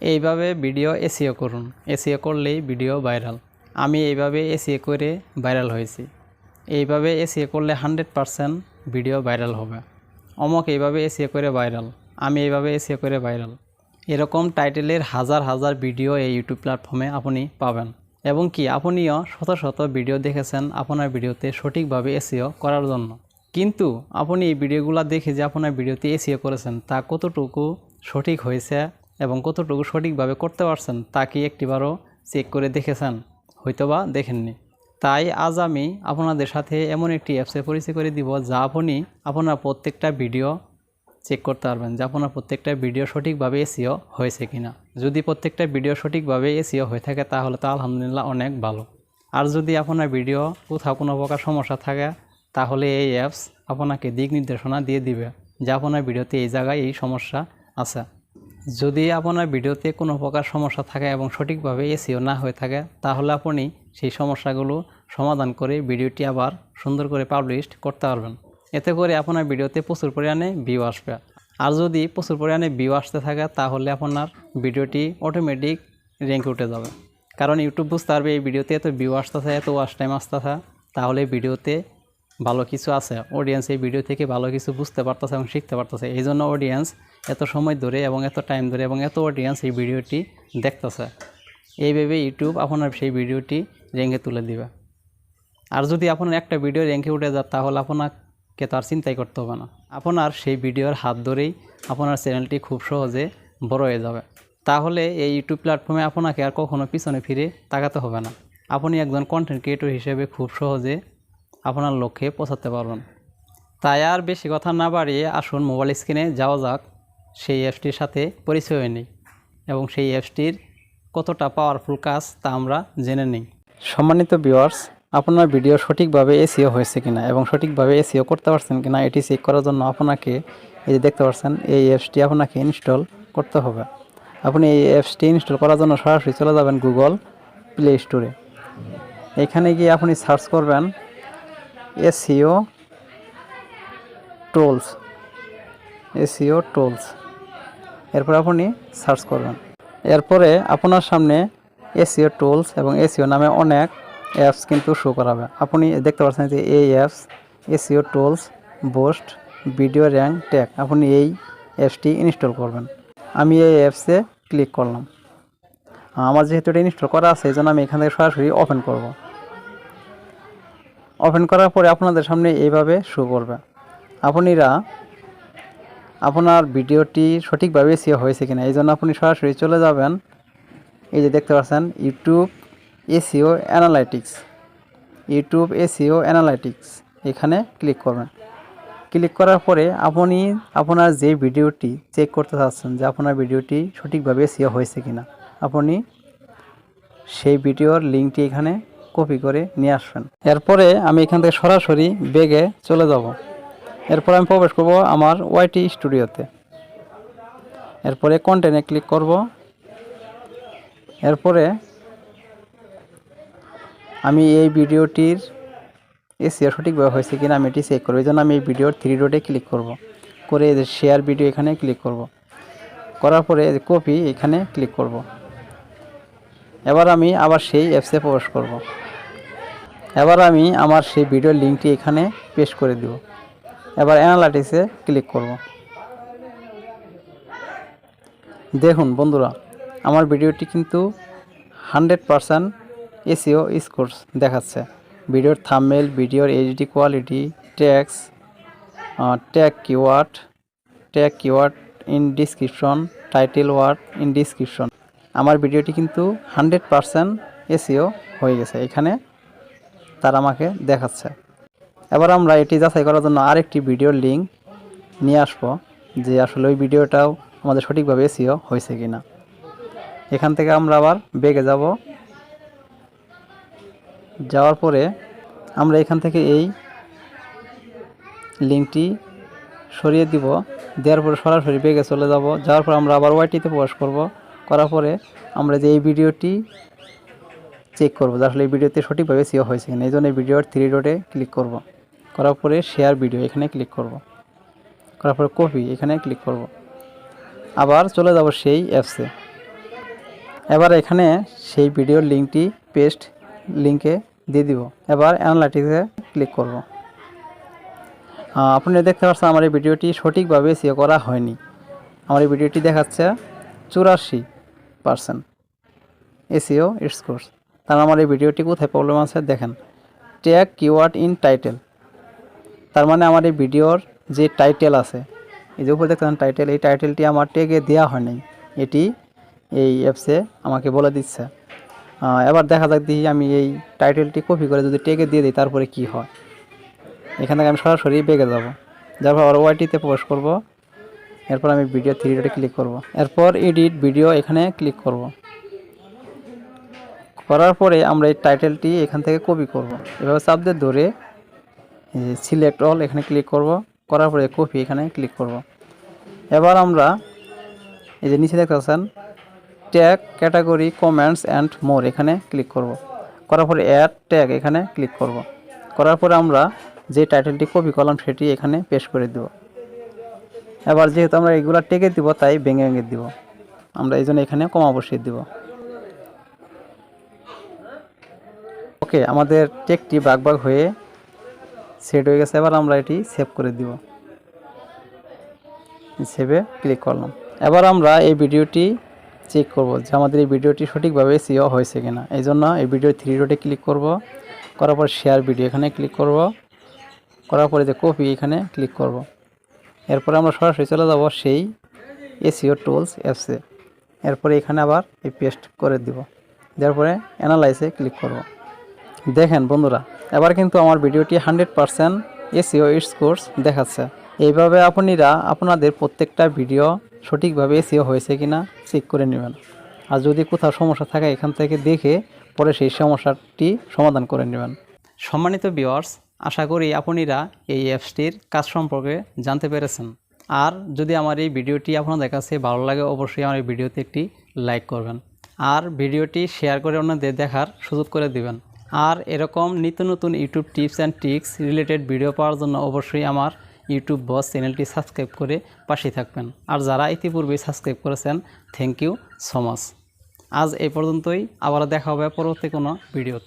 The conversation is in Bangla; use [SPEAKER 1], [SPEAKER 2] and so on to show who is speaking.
[SPEAKER 1] এইভাবে ভিডিও এসইও করুন, এসইও করলেই ভিডিও ভাইরাল। আমি এইভাবে এসইও করে ভাইরাল হয়েছি। এইভাবে এসইও করলে 100% ভিডিও ভাইরাল হবে। অমক এইভাবে এসইও করে ভাইরাল, আমি এইভাবে এসইও করে ভাইরাল। এরকম টাইটেলের হাজার হাজার ভিডিও এই ইউটিউব প্ল্যাটফর্মে আপনি পাবেন। এবং কি আপনিও শত শত ভিডিও দেখেছেন আপনার ভিডিওতে সঠিকভাবে এসইও করার জন্য, কিন্তু আপনি এই ভিডিওগুলো দেখে যে আপনার ভিডিওতে এসইও করেছেন তা কতটুকু সঠিক হয়েছে এবং কতটুকু সঠিকভাবে করতে পারছেন তা কি একটিবারও চেক করে দেখেছেন? হয়তোবা দেখেননি। তাই আজ আমি আপনাদের সাথে এমন একটি অ্যাপসে পরিচয় করে দিব যা আপনি আপনার প্রত্যেকটা ভিডিও চেক করতে পারবেন যে আপনার প্রত্যেকটা ভিডিও সঠিকভাবে এসইও হয়েছে কিনা। যদি প্রত্যেকটা ভিডিও সঠিকভাবে এসইও হয়ে থাকে তাহলে তো আলহামদুলিল্লাহ অনেক ভালো। আর যদি আপনার ভিডিও কোথাও কোনো প্রকার সমস্যা থাকে তাহলে এই অ্যাপস আপনাকে দিক নির্দেশনা দিয়ে দিবে যে আপনার ভিডিওতে এই জায়গায় এই সমস্যা আছে। যদি আপনার ভিডিওতে কোনো প্রকার সমস্যা থাকে এবং সঠিকভাবে এসইও না হয়ে থাকে তাহলে আপনি সেই সমস্যাগুলো সমাধান করে ভিডিওটি আবার সুন্দর করে পাবলিশ করতে পারবেন। এতে করে আপনার ভিডিওতে প্রচুর পরিমাণে ভিউ আসবে। আর যদি প্রচুর পরিমাণে ভিউ আসতে থাকে তাহলে আপনার ভিডিওটি অটোমেটিক র্যাঙ্কে উঠে যাবে। কারণ ইউটিউব বুঝতে পারবে এই ভিডিওতে এত ভিউ আসতেছে, এত ওয়াচ টাইম আসতেছে, তাহলে ভিডিওতে ভালো কিছু আছে। অডিয়েন্স এই ভিডিও থেকে ভালো কিছু বুঝতে পারতেছে এবং শিখতে পারতেছে। এই জন্য অডিয়েন্স এত সময় ধরে এবং এত টাইম ধরে এবং এত অডিয়েন্স এই ভিডিওটি দেখতেছে। এইভাবে ইউটিউব আপনার সেই ভিডিওটি র্যাঙ্কে তুলে দিবে। আর যদি আপনার একটা ভিডিও র্যাঙ্কে উঠে যায় তাহলে আপনাকে তো আর চিন্তাই করতে হবে না। আপনার সেই ভিডিওর হাত ধরেই আপনার চ্যানেলটি খুব সহজে বড় হয়ে যাবে। তাহলে এই ইউটিউব প্ল্যাটফর্মে আপনাকে আর কখনো পিছনে ফিরে তাকাতে হবে না। আপনি একজন কন্টেন্ট ক্রিয়েটর হিসেবে খুব সহজে আপনার লক্ষ্যে পৌঁছাতে পারবেন। তাই আর বেশি কথা না বাড়িয়ে আসুন মোবাইল স্ক্রিনে যাওয়া যাক, সেই অ্যাপসটির সাথে পরিচয় হয়ে নিই এবং সেই অ্যাপসটির কতটা পাওয়ারফুল কাজ তা আমরা জেনে নিই। সম্মানিত ভিউয়ার্স, আপনার ভিডিও সঠিকভাবে এসইও হয়েছে কিনা এবং সঠিকভাবে এসইও করতে পারছেন কিনা এটি চেক করার জন্য আপনাকে এই যে দেখতে পাচ্ছেন এই অ্যাপসটি আপনাকে ইনস্টল করতে হবে। আপনি এই অ্যাপসটি ইনস্টল করার জন্য সরাসরি চলে যাবেন গুগল প্লে স্টোরে। এখানে গিয়ে আপনি সার্চ করবেন SEO টুলস, SEO টুলস। এরপর আপনি সার্চ করবেন। এরপরে আপনার সামনে SEO টুলস এবং SEO নামে অনেক অ্যাপস কিন্তু শো করাবে। আপনি দেখতে পাচ্ছেন যে এই apps SEO tools boost video rank tag. আপনি এই অ্যাপসটি ইনস্টল করবেন। আমি এই অ্যাপসে ক্লিক করলাম। আমার যেহেতু এটা ইনস্টল করা আছে এই জন্য আমি এখান থেকে সরাসরি ওপেন করব। ওপেন করার পরে আপনাদের সামনে এইভাবে শো করবে। আপনারা আপনার ভিডিওটি সঠিকভাবে এসইও হয়েছে কিনা এই জন্য আপনি সরাসরি চলে যাবেন। এই যে দেখতে পাচ্ছেন YouTube SEO analytics, YouTube SEO analytics, এখানে ক্লিক করবেন। ক্লিক করার পরে আপনি আপনার যে ভিডিওটি চেক করতে চাচ্ছেন যে আপনার ভিডিওটি সঠিকভাবে এসইও হয়েছে কিনা, আপনি সেই ভিডিওর লিঙ্কটি এখানে কপি করে নিয়ে আসবেন। এরপরে আমি এখান থেকে সরাসরি ব্যাগে চলে যাব। এরপর আমি প্রবেশ করব আমার ওয়াইটি স্টুডিওতে। এরপরে কন্টেন্টে ক্লিক করব। এরপরে আমি এই ভিডিওটির এসইও সঠিকভাবে হয়েছে কিনা আমি এটি চেক করব। এই জন্য আমি এই ভিডিওর 3 ডটে ক্লিক করব, করে শেয়ার ভিডিও এখানে ক্লিক করব, করার পরে কপি এখানে ক্লিক করব। এবার আমি আবার সেই অ্যাপসে প্রবেশ করব। এবার আমি আমার সেই ভিডিওর লিঙ্কটি এখানে পেস্ট করে দিব। এবার অ্যানালাইটিক্সে ক্লিক করব। দেখুন বন্ধুরা, আমার ভিডিওটি কিন্তু 100% SEO স্কোরস দেখাচ্ছে। ভিডিওর থাম্বনেল, ভিডিওর HD quality, tag keyword in description, title word in description. আমার ভিডিওটি কিন্তু 100% SEO হয়ে গেছে, এখানে তারা আমাকে দেখাচ্ছে। এবার আমরা এটি যাচাই করার জন্য আরেকটি ভিডিওর লিঙ্ক নিয়ে আসবো যে আসলে ওই ভিডিওটাও আমাদের সঠিকভাবে SEO হয়েছে কিনা। এখান থেকে আমরা আবার ব্যাগে যাব। যাওয়ার পরে আমরা এখান থেকে এই লিঙ্কটি সরিয়ে দিব। দেওয়ার পরে সরাসরি ব্যাগে চলে যাব। যাওয়ার পর আমরা আবার ওয়াইটিতে প্রবেশ করব। করার পরে আমরা যে এই ভিডিওটি চেক করব যে আসলে এই ভিডিওতে সঠিকভাবে SEO হয়েছে কিনা। এই জন্য এই ভিডিওর 3 ডটে ক্লিক করব। করার পরে শেয়ার ভিডিও এখানে ক্লিক করব। করার পরে কপি এখানে ক্লিক করব। আবার চলে যাব সেই অ্যাপসে। এবার এখানে সেই ভিডিওর লিঙ্কটি পেস্ট লিঙ্কে দিয়ে দিব। এবার অ্যানালাইটিক্সে ক্লিক করব। আপনি দেখতে পাচ্ছেন আমার এই ভিডিওটি সঠিকভাবে SEO করা হয়নি। আমার এই ভিডিওটি দেখাচ্ছে 84% SEO স্কোরস। তার আমার এই ভিডিওটি কোথায় প্রবলেম আছে দেখেন, ট্যাগ কিওয়ার্ড ইন টাইটেল। তার মানে আমার এই ভিডিওর যে টাইটেল আছে, এই যে উপরে দেখতেছেন টাইটেল, এই টাইটেলটি আমার ট্যাগে দেওয়া হয় নাই, এটি এই অ্যাপসে আমাকে বলে দিচ্ছে। এবার দেখা যাক দেখি আমি এই টাইটেলটি কপি করে যদি ট্যাগে দিয়ে দিই তারপরে কি হয়। এখান থেকে আমি সরাসরি বেগে যাব, যার পর ওয়াইটিতে প্রবেশ করব। এরপর আমি ভিডিও 3 ডটে ক্লিক করব। এরপর এডিট ভিডিও এখানে ক্লিক করব। করার পরে আমরা এই টাইটেলটি এখান থেকে কপি করব। এভাবে চাপ দিয়ে ধরে সিলেক্ট অল এখানে ক্লিক করব। করার পরে কপি এখানে ক্লিক করব। এবার আমরা এই যে নিচে দেখতে পাচ্ছেন tag category comments and more এখানে ক্লিক করব। করার পরে অ্যাড ট্যাগ এখানে ক্লিক করব। করার পরে আমরা যে টাইটেলটি কপি করলাম সেটি এখানে পেস্ট করে দেব। এবার যেহেতু আমরা এগুলো টেকে দিব তাই ভেঙে ভেঙে দিব, আমরা এই জন্য এখানে কমা বসিয়ে দিব। ওকে, আমাদের টেকটি ভাগ ভাগ হয়ে সেট হয়ে গেছে। এবার আমরা এটি সেভ করে দিব। সেভে ক্লিক করলাম। এবার আমরা এই ভিডিওটি চেক করব যে আমাদের এই ভিডিওটি সঠিকভাবে SEO হয়েছে কিনা। এই জন্য এই ভিডিও 3 ডটে ক্লিক করব। করার পর শেয়ার ভিডিও এখানে ক্লিক করব। করার পরে যে কপি এখানে ক্লিক করব। এরপরে আমরা সরাসরি চলে যাব সেই SEO টুলস অ্যাপসে। এরপরে এখানে আবার এই পেস্ট করে দিব। দেওয়ার পরে অ্যানালাইসে ক্লিক করব। দেখেন বন্ধুরা, এবার কিন্তু আমার ভিডিওটি 100% SEO স্কোরস দেখাচ্ছে। এইভাবে আপনারা আপনাদের প্রত্যেকটা ভিডিও সঠিকভাবে SEO হয়েছে কিনা চেক করে নেবেন। আর যদি কোথাও সমস্যা থাকে এখান থেকে দেখে পরে সেই সমস্যাটি সমাধান করে নেবেন। সম্মানিত ভিউয়ার্স, আশা করি আপনারা এই অ্যাপসটির কাজ সম্পর্কে জানতে পেরেছেন। আর যদি আমার এই ভিডিওটি আপনাদের কাছে ভালো লাগে অবশ্যই আমার এই ভিডিওতে একটি লাইক করবেন আর ভিডিওটি শেয়ার করে অন্যদের দেখার সুযোগ করে দিবেন। আর এরকম নিত্য নতুন YouTube tips and tricks related video পাওয়ার জন্য অবশ্যই আমার ইউটিউব বস চ্যানেলটি সাবস্ক্রাইব করে পাশে থাকবেন। আর যারা ইতিপূর্বেই সাবস্ক্রাইব করেছেন থ্যাংক ইউ সো মাচ। আজ এই পর্যন্তই, আবার দেখা হবে পরবর্তী কোনো ভিডিওতে।